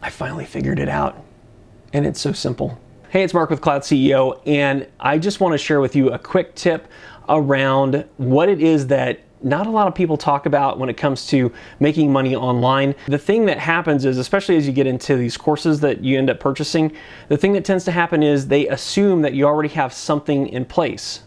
I finally figured it out. And it's so simple. Hey, it's Mark with Cloud CEO, and I just want to share with you a quick tip around what it is that not a lot of people talk about when it comes to making money online. The thing that happens is, especially as you get into these courses that you end up purchasing, the thing that tends to happen is they assume that you already have something in place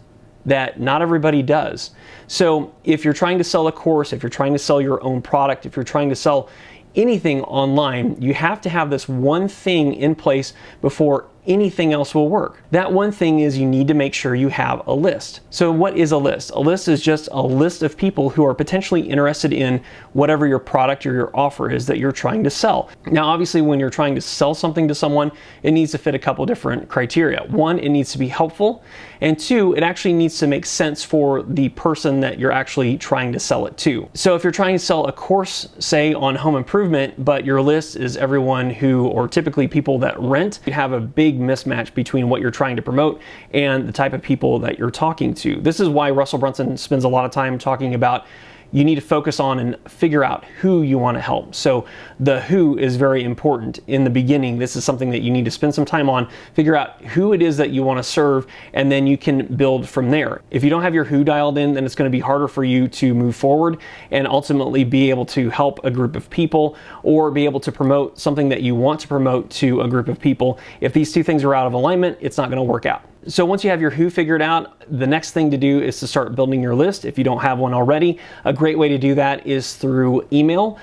that not everybody does. So if you're trying to sell a course, if you're trying to sell your own product, if you're trying to sell anything online, you have to have this one thing in place before anything else will work. That one thing is you need to make sure you have a list. So what is a list? A list is just a list of people who are potentially interested in whatever your product or your offer is that you're trying to sell. Now, obviously, when you're trying to sell something to someone, it needs to fit a couple different criteria. One, it needs to be helpful. And two, it actually needs to make sense for the person that you're actually trying to sell it to. So if you're trying to sell a course, say on home improvement, but your list is everyone who, or typically people that rent, you have a big mismatch between what you're trying to promote and the type of people that you're talking to. This is why Russell Brunson spends a lot of time talking about you need to focus on and figure out who you want to help. So the who is very important in the beginning. This is something that you need to spend some time on, figure out who it is that you want to serve, and then you can build from there. If you don't have your who dialed in, then it's going to be harder for you to move forward and ultimately be able to help a group of people or be able to promote something that you want to promote to a group of people. If these two things are out of alignment, it's not going to work out. So once you have your who figured out, the next thing to do is to start building your list if you don't have one already. A great way to do that is through email.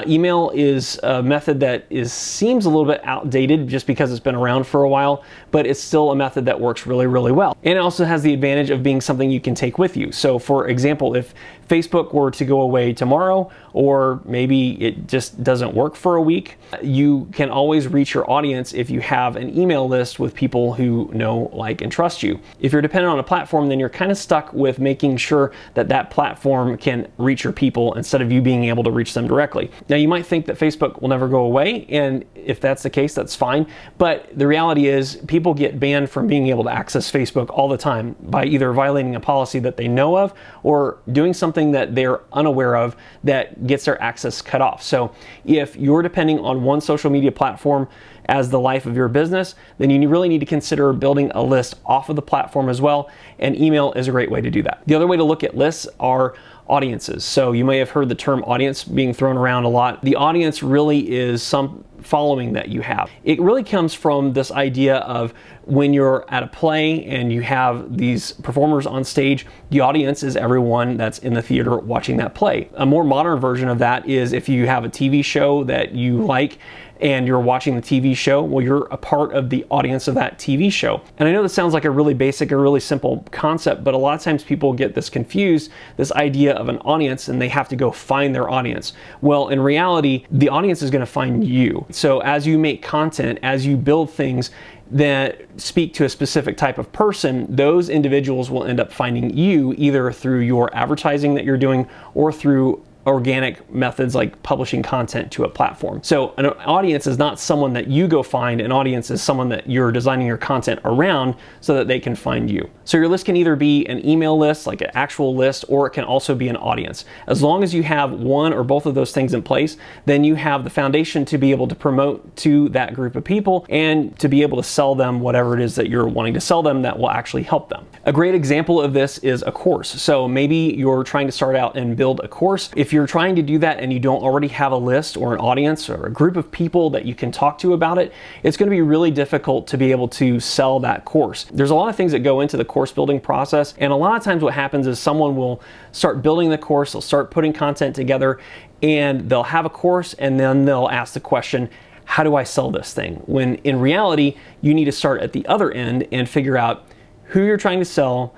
Email is a method that seems a little bit outdated just because it's been around for a while, but it's still a method that works really, really well. And it also has the advantage of being something you can take with you. So for example, if Facebook were to go away tomorrow, or maybe it just doesn't work for a week, you can always reach your audience if you have an email list with people who know, like, and trust you. If you're dependent on a platform, then you're kind of stuck with making sure that that platform can reach your people instead of you being able to reach them directly. Now, you might think that Facebook will never go away, and if that's the case, that's fine. But the reality is people get banned from being able to access Facebook all the time by either violating a policy that they know of or doing something that they're unaware of that gets their access cut off. So if you're depending on one social media platform as the life of your business, then you really need to consider building a list off of the platform as well, and email is a great way to do that. The other way to look at lists are audiences. So you may have heard the term audience being thrown around a lot. The audience really is some following that you have. It really comes from this idea of when you're at a play and you have these performers on stage, the audience is everyone that's in the theater watching that play. A more modern version of that is if you have a TV show that you like and you're watching the TV show, well, you're a part of the audience of that TV show. And I know this sounds like a really basic or really simple concept, but a lot of times people get this confused, this idea of an audience, and they have to go find their audience. Well, in reality, the audience is going to find you. So as you make content, as you build things that speak to a specific type of person, those individuals will end up finding you either through your advertising that you're doing or through organic methods like publishing content to a platform. So an audience is not someone that you go find. An audience is someone that you're designing your content around so that they can find you. So your list can either be an email list, like an actual list, or it can also be an audience. As long as you have one or both of those things in place, then you have the foundation to be able to promote to that group of people and to be able to sell them whatever it is that you're wanting to sell them that will actually help them. A great example of this is a course. So maybe you're trying to start out and build a course. If you're trying to do that and you don't already have a list or an audience or a group of people that you can talk to about it, it's going to be really difficult to be able to sell that course. There's a lot of things that go into the course building process, and a lot of times what happens is someone will start building the course, they'll start putting content together, and they'll have a course, and then they'll ask the question, how do I sell this thing? When in reality, you need to start at the other end and figure out who you're trying to sell,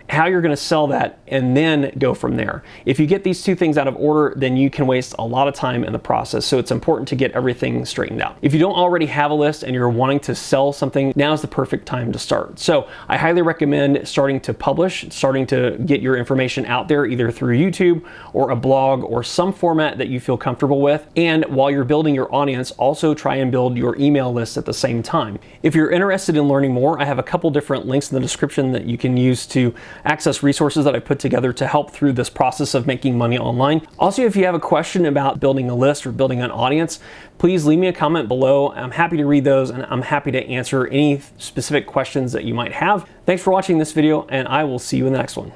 how you're going to sell that, and then go from there. If you get these two things out of order, then you can waste a lot of time in the process. So it's important to get everything straightened out. If you don't already have a list and you're wanting to sell something, now is the perfect time to start. So I highly recommend starting to publish, starting to get your information out there either through YouTube or a blog or some format that you feel comfortable with. And while you're building your audience, also try and build your email list at the same time. If you're interested in learning more, I have a couple different links in the description that you can use to access resources that I put together to help through this process of making money online. Also, if you have a question about building a list or building an audience, please leave me a comment below. I'm happy to read those, and I'm happy to answer any specific questions that you might have. Thanks for watching this video, and I will see you in the next one.